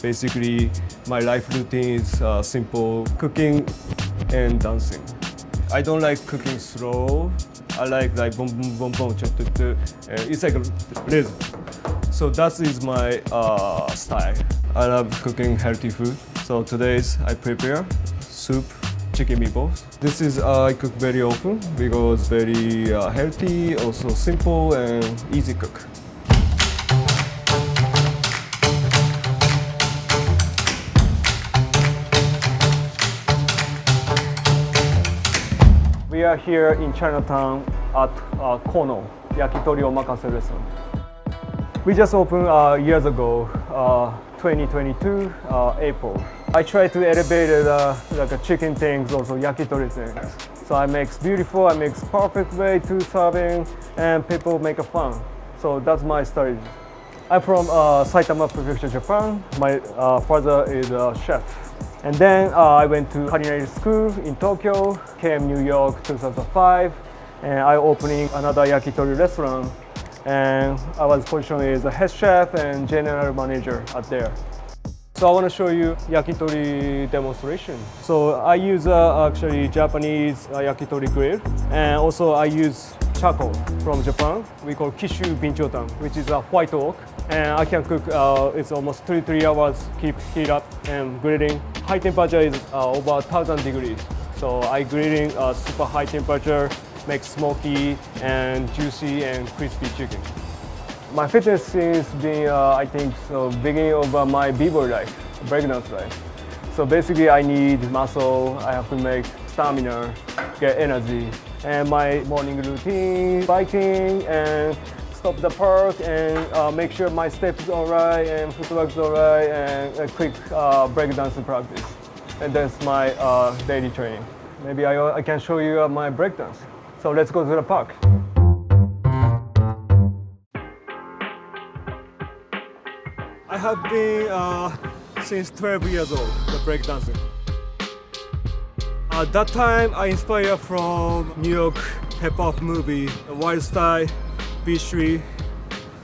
Basically, my life routine is simple cooking and dancing. I don't like cooking slow. I like boom boom boom boom, it's like a rhythm. So that is my style. I love cooking healthy food. So today's I prepare soup, chicken meatballs. This is I cook very often because very healthy, also simple and easy cook. We are here in Chinatown at Kono, yakitori omakase restaurant. We just opened years ago, 2022 April. I try to elevate it like a chicken things, also yakitori things. So I make beautiful, I make perfect way to serving, and people make it fun. So that's my strategy. I'm from Saitama Prefecture, Japan. My father is a chef. And then I went to Culinary school in Tokyo, came New York 2005, and I opening another yakitori restaurant. And I was positioned as a head chef and general manager out there. So I want to show you yakitori demonstration. So I use actually Japanese yakitori grill, and also I use charcoal from Japan. We call kishu binchotan, which is a white oak. And I can cook, it's almost 3 hours, keep heat up and grilling. High temperature is over 1,000 degrees. So I grilling super high temperature, make smoky and juicy and crispy chicken. My fitness since being, I think, so beginning of my b-boy life, breakdance life. So basically I need muscle, I have to make stamina, get energy. And my morning routine, biking and stop the park and make sure my steps is all right and footwork is all right and a quick breakdance practice. And that's my daily training. Maybe I can show you my breakdance. So let's go to the park. I have been since 12 years old, the breakdancing. At that time, I inspired from New York hip-hop movie, Wild Style, Beach Street,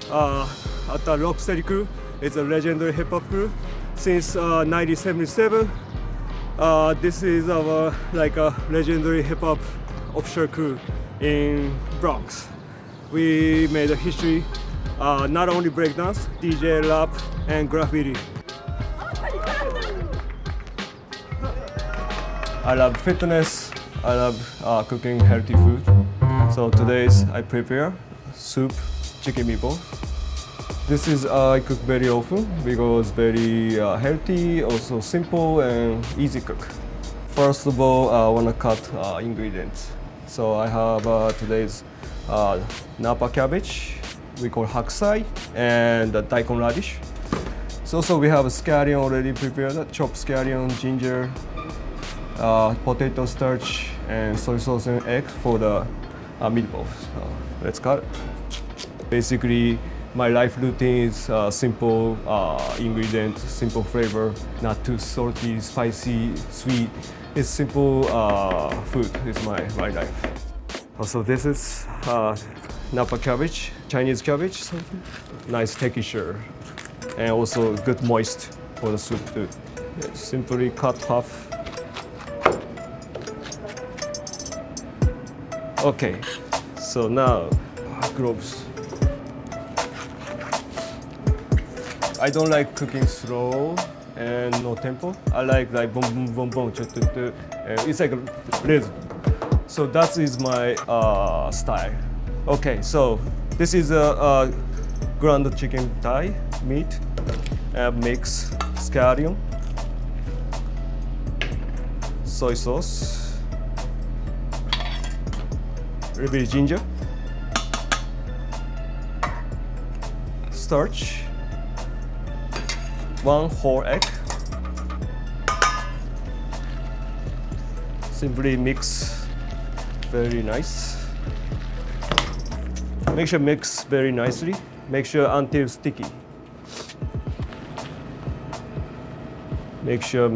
at the Rocksteady crew. It's a legendary hip-hop crew. Since 1977, this is our like a legendary hip-hop offshore crew in Bronx. We made a history, not only breakdance, DJ, rap, and graffiti. I love fitness, I love cooking healthy food. So today's I prepare soup, chicken meatballs. This is I cook very often because very healthy, also simple and easy cook. First of all, I want to cut ingredients. So I have today's napa cabbage, we call hakusai, and daikon radish. So also we have scallion already prepared, chopped scallion, ginger, potato starch, and soy sauce and egg for the meatballs. Let's cut it. Basically, my life routine is simple ingredients, simple flavor, not too salty, spicy, sweet. It's simple food. It's my life. Also, this is napa cabbage, Chinese cabbage, something. Nice texture, and also good moist for the soup too. Simply cut half. Okay, so now gloves. I don't like cooking slow and no tempo. I like boom boom boom boom. It's like a rhythm. So that is my style. Okay, so this is a ground chicken thigh meat, mix scallion, soy sauce, a little bit ginger, starch, 1 whole egg. Simply mix very nice. Make sure mix very nicely. Make sure until sticky. Make sure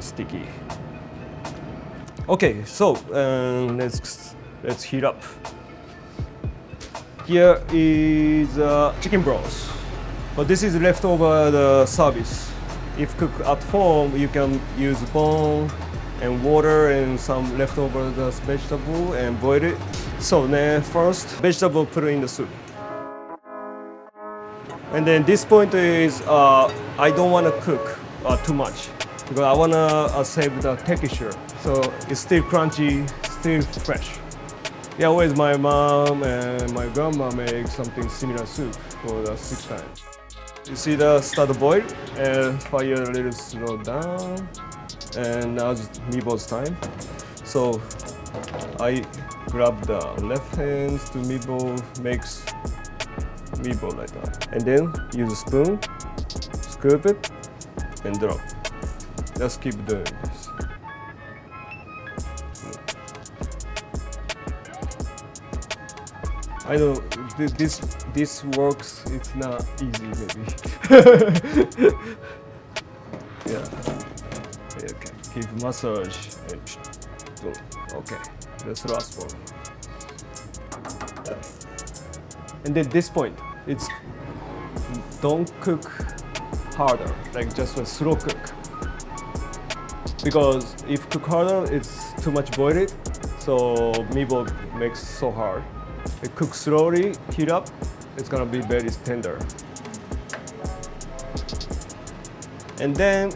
sticky. Okay, so let's heat up. Here is chicken broth, but this is leftover the service. If cook at home, you can use bone and water and some leftover vegetable and boil it. So then first, vegetable put in the soup. And then this point is I don't want to cook too much because I want to save the texture. So it's still crunchy, still fresh. Yeah, always my mom and my grandma make something similar soup for the 6 times. You see the start to boil and fire a little slow down. And now it's meatballs time. So I grab the left hand to meatball, makes meatball like that. And then use a spoon, scoop it, and drop. Just keep doing this. I know this works. It's not easy, maybe. Yeah. Okay. Keep massage. Okay. That's the last one. And then this point, it's don't cook harder, like just a slow cook. Because if cook harder, it's too much boiled, so meatball makes so hard. It cooks slowly, heat up, it's gonna be very tender. And then,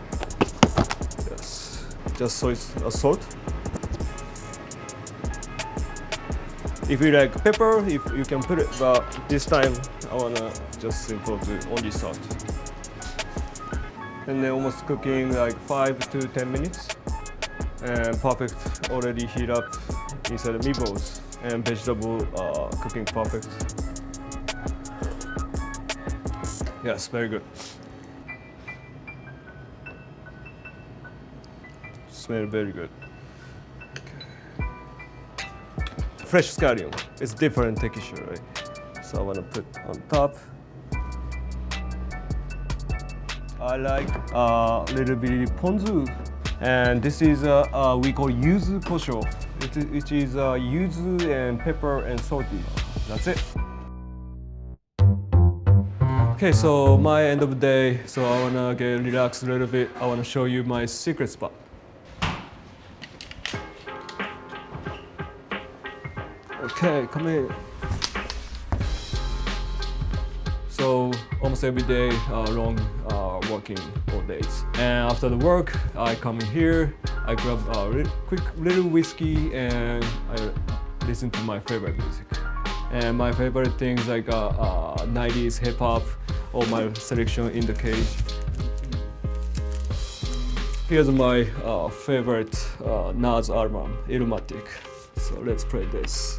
yes, just salt. If you like pepper, if you can put it, but this time I wanna just simple do only salt. And then almost cooking like 5 to 10 minutes. And perfect, already heat up inside the meatballs. And vegetable cooking perfect. Yes, very good. Smell very good. Fresh scallion, it's different texture, right? So I want to put on top. I like a little bit ponzu, and this is we call yuzu kosho, which is yuzu and pepper and salty. That's it. Okay, so my end of the day. So I wanna get relaxed a little bit. I wanna show you my secret spot. Okay, come here. So almost every day, long working all days. And after the work, I come in here. I grab a quick little whiskey and I listen to my favorite music. And my favorite things like 90s hip hop, all my selection in the cage. Here's my favorite Nas album, Illmatic. So let's play this.